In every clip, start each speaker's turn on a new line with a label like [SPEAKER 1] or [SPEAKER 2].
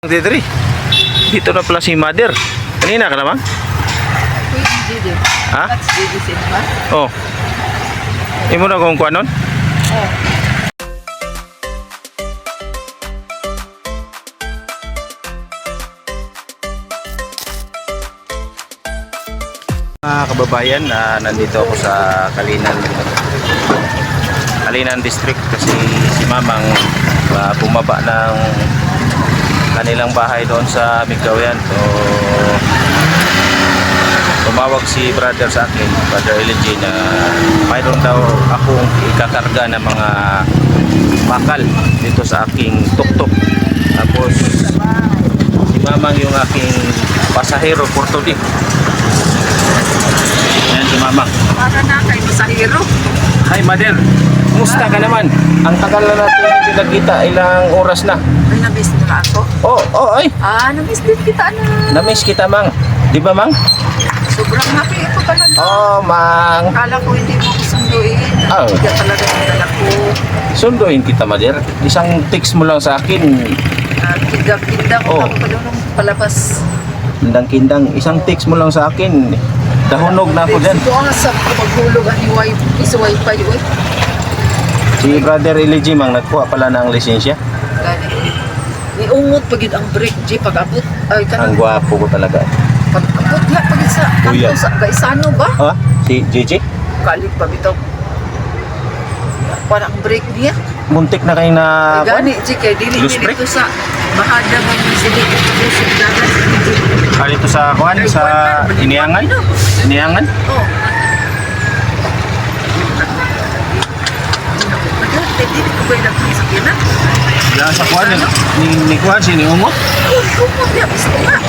[SPEAKER 1] Dito dito na pala si Mother. Kanina ka naman? Ha? Oh. Imo na kung kuanon?
[SPEAKER 2] Oh.
[SPEAKER 1] Mga kababayan, nandito ako sa Kalinan District kasi si Mamang bumaba ng kanilang bahay doon sa Migdawian. So tumawag si brother sa akin, Brother Elijah, na mayroon daw akong ikakarga ng mga bakal dito sa aking tuktok. Tapos si Mamang yung aking pasahero for today. Ayan si Mamang.
[SPEAKER 2] Para na kay pasahero.
[SPEAKER 1] Hi Mother, kumusta ka naman? Ang tagal na natin hindi nagkita, ilang oras na?
[SPEAKER 2] Ay, na-miss mo na ako.
[SPEAKER 1] Ay.
[SPEAKER 2] Na-miss din kita na.
[SPEAKER 1] Na-miss kita, Mang. Di ba, Mang?
[SPEAKER 2] Sobrang happy ako talaga.
[SPEAKER 1] Mang.
[SPEAKER 2] Akala ko hindi mo ako sunduin. Hindi talaga yung dala ko.
[SPEAKER 1] Sunduin kita, Mother. Isang text mo lang sa akin.
[SPEAKER 2] Kindang-kindang ako pa doon nung palabas.
[SPEAKER 1] Kindang-kindang. Isang text mo lang sa akin. Dahunog na ako dyan.
[SPEAKER 2] Ito ang sa maghulog ang isa wifi yun.
[SPEAKER 1] Si Brother Elijah, Mang, nagkuha pala ng lisensya.
[SPEAKER 2] Niungot pagid ang break, G, pag-abot. Ay,
[SPEAKER 1] Ang gwapo ko talaga.
[SPEAKER 2] Pag-abot nga, pagid sa
[SPEAKER 1] Kuya.
[SPEAKER 2] kanto sa Gaisano ba?
[SPEAKER 1] Ha? Si JJ?
[SPEAKER 2] Kalit pa bitaw. Parang break niya.
[SPEAKER 1] Muntik na kayo na...
[SPEAKER 2] Ay, gani, G, kaya dili
[SPEAKER 1] Loose break?
[SPEAKER 2] dito sa Mahada ba ng sili. Sa dagat, G.
[SPEAKER 1] Dito sa kuhan, sa Iniangan? Iniangan?
[SPEAKER 2] Oo. Hindi ko ba ilang sakyanan?
[SPEAKER 1] Yan sa kuhan, ni kuhan, siniumot.
[SPEAKER 2] Kumot niya, gusto nga.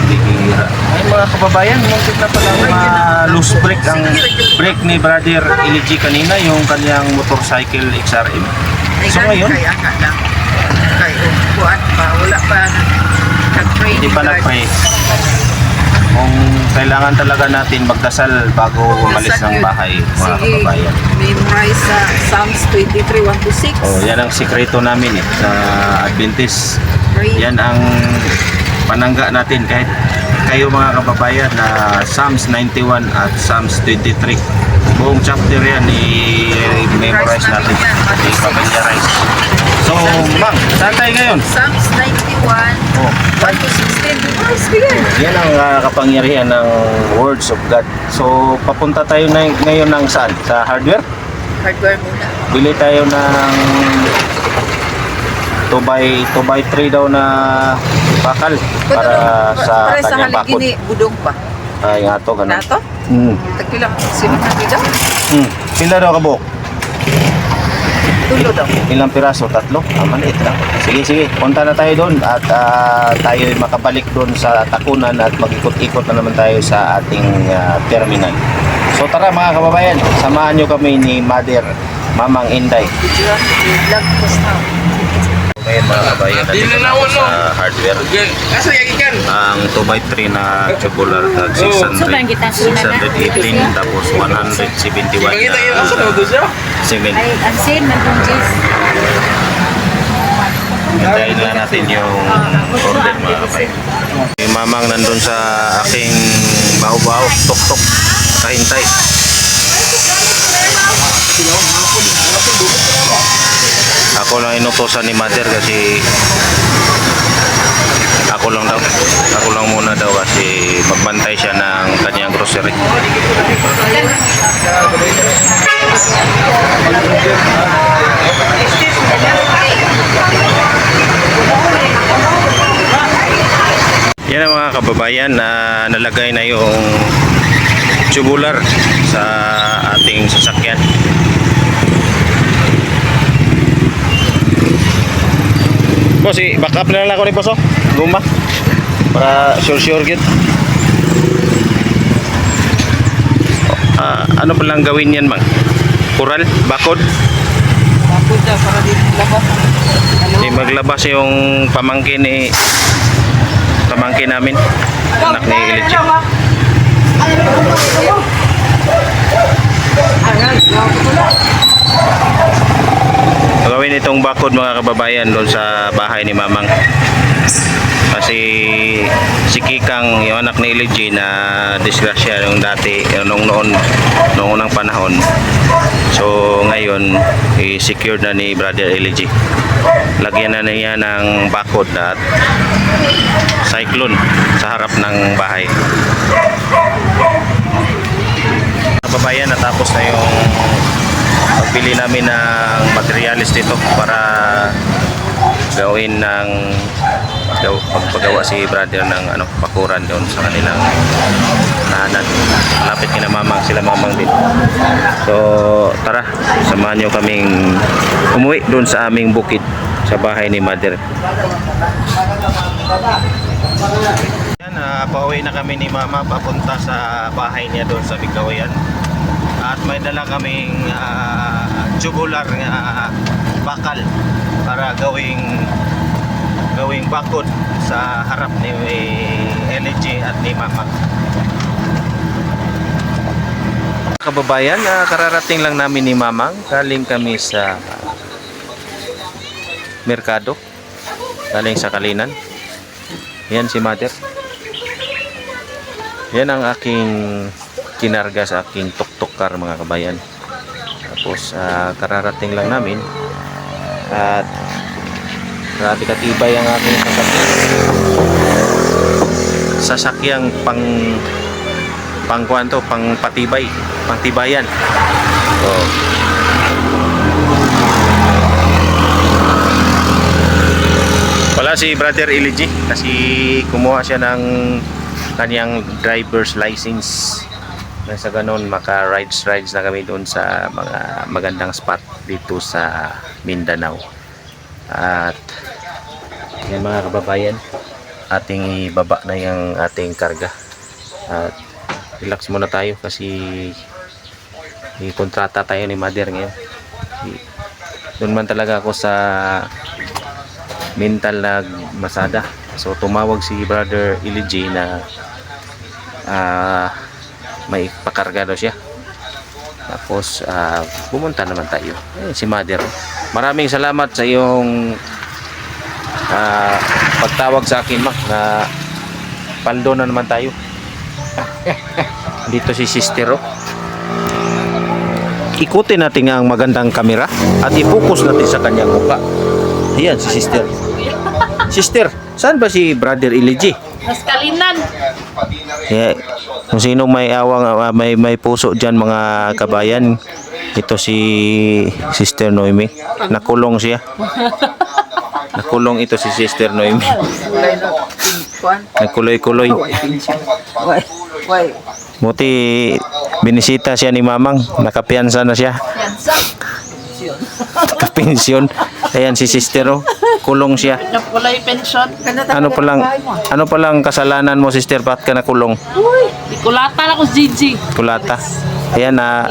[SPEAKER 1] Bihira. Ay mga kababayan, muntik na pala loose brake ang brake ni Brother Elijah kanina, yung kanyang motorcycle XRM. So ngayon,
[SPEAKER 2] Kaya nga lang. Kaya kuhan pa, wala pa nag-pray.
[SPEAKER 1] hindi pa nag-pray. Kung kailangan talaga natin magdasal bago umalis ng bahay, mga kababayan.
[SPEAKER 2] Memorize sa Psalms 23, 1-6.
[SPEAKER 1] Yan ang sikreto namin sa Adventist.
[SPEAKER 2] Pray.
[SPEAKER 1] Yan ang panangga natin kahit kayo mga kababayan na Psalms 91 at Psalms 23. Buong chapter yan i-memorize natin, i-familiarize. So, Mang, saan tayo ngayon?
[SPEAKER 2] Psalms 91, 1-16. Memorize ko yan.
[SPEAKER 1] Yan ang kapangyarihan ng words of God. So, papunta tayo ngayon ng saan? Sa hardware?
[SPEAKER 2] Hardware muna.
[SPEAKER 1] Bili tayo ng 2x3 daw na bakal para sa kanyang bakod.
[SPEAKER 2] Gini, budong pa.
[SPEAKER 1] Ay nga to, ganun.
[SPEAKER 2] Nato? Tagpilang, sino na daw?
[SPEAKER 1] Pila daw kabuk?
[SPEAKER 2] Tulo daw.
[SPEAKER 1] Ilang piraso? 3? Maliit lang. Sige, punta na tayo doon at tayo makabalik doon sa Takunan at mag-ikot-ikot na naman tayo sa ating terminal. So tara mga kababayan, samahan nyo kami ni Mother Mamang Inday.
[SPEAKER 2] Vlog post na.
[SPEAKER 1] Ngayon mga kababayan, nandito na ako sa hardware. Ang 2x3 na tubular, 618 tapos 171 na cement.
[SPEAKER 3] Ay, asin, nandun Jis.
[SPEAKER 1] Hintayin lang natin yung order mga kababayan. Yung Mamang nandun sa aking baho-baho, tok-tok, kahintay. Ako lang inutosan ni Mother kasi ako lang muna daw kasi magbantay siya ng kanyang grocery. Yan ang mga kababayan na nalagay na yung tubular sa ating sasakyan. Boss, i-back up na lang ako ni Boss, guma para sure good. Ano palang gawin yan, Mang? Kural? Bakod?
[SPEAKER 2] Bakod na, para di labas.
[SPEAKER 1] Maglabas yung pamangkin namin, anak ni Elijah. Gawin itong bakod mga kababayan doon sa bahay ni Mamang. Kasi si Kikang, yung anak ni LG na disgrasya yung dati, nung unang panahon. So ngayon, i-secured na ni Brother LG. Lagyan na niya ng bakod at cyclone sa harap ng bahay. Kababayan, natapos na yung pagbili namin ng materialis dito para gawin ng pagpagawa si brother ng bakuran doon sa kanilang tahanan. Malapit kina Mamang, sila Mamang din. So tara, samahan nyo kaming umuwi doon sa aming bukid sa bahay ni Mother. Yan, pauwi na kami ni Mama papunta sa bahay niya doon sa Bigawayan. At may dala kaming tubular nga bakal para gawing bakod sa harap ni LG at ni Mama. Kababayan, kararating lang namin ni Mamang. Galing kami sa merkado, galing sa Kalinan. Yan si Mother. Yan ang aking kinarga sa aking tuk-tuk car mga kabayan. Tapos kararating lang namin at grabe katibay ang aking sasakyang pangtibayan. So wala si Brother LG kasi kumuha siya ng kanyang driver's license. Sa ganon maka-rides na kami doon sa mga magandang spot dito sa Mindanao. At yan mga kababayan, ating ibaba na yung ating karga. At relax muna tayo kasi may kontrata tayo ni Mother ngayon. Doon man talaga ako sa mental na masada. So tumawag si Brother LG na may pakarga daw siya. Tapos pumunta naman tayo. Si Mother, maraming salamat sa iyong pagtawag sa akin, Mak, na paldo na naman tayo. Dito si Sister, oh. Ikutin natin ang magandang kamera at i-focus natin sa kanyang mukha. Ayan si Sister. Sister, saan ba si Brother LG?
[SPEAKER 3] Mas Kalinan.
[SPEAKER 1] Yeah. Kung sino may awang may puso diyan mga kabayan, ito si Sister Noemi. Nakulong siya. Nakulong ito si Sister Noemi.
[SPEAKER 2] Kulay na pinkuan.
[SPEAKER 1] Nagkuloy-kuloy.
[SPEAKER 2] Why?
[SPEAKER 1] Buti binisita siya ni Mamang, nakapiyansa na siya. Kapensyon. Ayan si Sister, oh. Kulong siya.
[SPEAKER 3] Napulay pension.
[SPEAKER 1] Ano palang kasalanan mo, Sister? Bakit ka nakulong?
[SPEAKER 3] Uy, ikulata na ko si Gigi.
[SPEAKER 1] Kulata. Ayan na.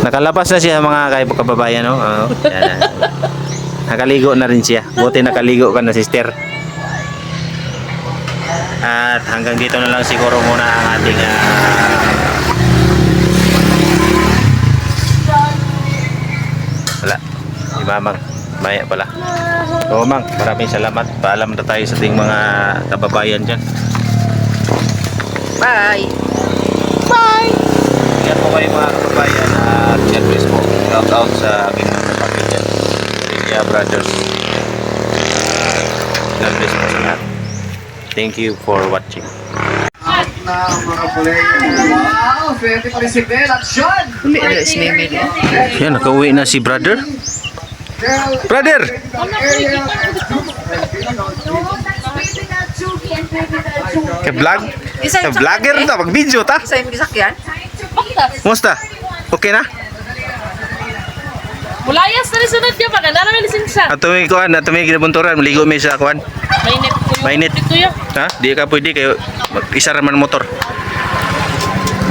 [SPEAKER 1] Nakalabas na siya mga kababayan, no? Oh, ayan. Nakaligo na rin siya. Buti nakaligo ka na, Sister. At hanggang dito na lang siguro muna ang ating wala. Si Mamang. Maya pala. So, Mang, maraming salamat. Paalam na tayo sa ating mga kababayan dyan.
[SPEAKER 2] Bye.
[SPEAKER 1] Ingat po kayo mga kababayan. At God bless po. Shout out sa aking mga kapatid. Ria Brothers. God bless po sa lahat. Thank you for watching.
[SPEAKER 4] Wow, swerte pa rin si Bel at Sean.
[SPEAKER 2] Uli na si Mimi.
[SPEAKER 1] Yan, nakauwi na si brother. Brother! Ke-vlog? Ke-vlogger ta, mag-video ta.
[SPEAKER 2] Isa yung gisakyan?
[SPEAKER 1] Musta? Okay na?
[SPEAKER 3] Mulayas na rin sunod niya. Maganda namin lisensya.
[SPEAKER 1] Atumi kuan, atumi kinabunturan, maligo mi sa kuan.
[SPEAKER 3] Mainit ko yung
[SPEAKER 1] Mainit.
[SPEAKER 3] dito yun.
[SPEAKER 1] Ha? Di ka pwede kayo isa raman motor.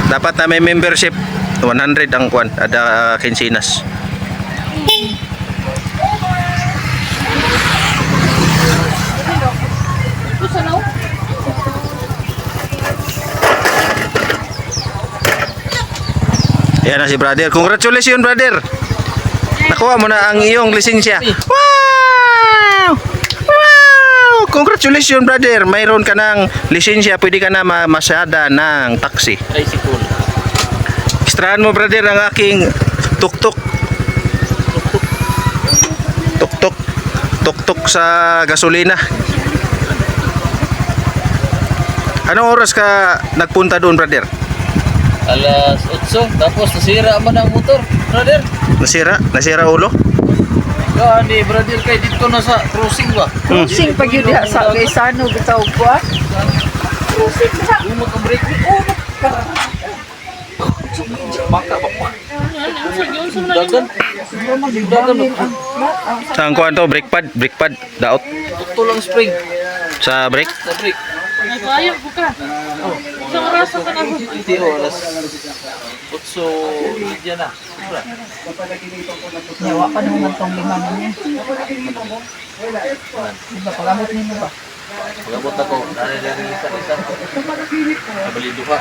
[SPEAKER 1] Dapat na may membership 100 ang kuan, ada kinsinas. Yan na si brother. Congratulations, brother. Nakuha mo na ang iyong lisensya. Wow! Wow! Congratulations, brother. Mayroon ka ng lisensya. Pwede ka na mamasada ng taxi.
[SPEAKER 2] Tricycle.
[SPEAKER 1] Extrahan mo, brother, ang aking tuk-tuk. Tuk-tuk. Tuk-tuk sa gasolina. Anong oras ka nagpunta doon, brother?
[SPEAKER 2] Alas 8, tapos nasira man ang motor, brother.
[SPEAKER 1] Nasira ulo?
[SPEAKER 2] Gani, brother, kay dito na sa crossing ba?
[SPEAKER 5] Crossing pag yun diha sa Gaisano bitaw ko ah.
[SPEAKER 2] Umot ang brake. Baka ba pa? Dagan. Dagan.
[SPEAKER 1] Saan ko to? Brake pad, daot.
[SPEAKER 2] Tukto lang spring
[SPEAKER 1] Sa brake?
[SPEAKER 2] sa brake.
[SPEAKER 3] Ayaw ko ka. Isang oras ka na ako.
[SPEAKER 2] Hindi oras. 8 na. Sobra.
[SPEAKER 5] Yawa pa naman tong lima niya. Diba pagamot niyo ba?
[SPEAKER 2] Pagabot ako, nari-nari isa-isa. Nabalido ka.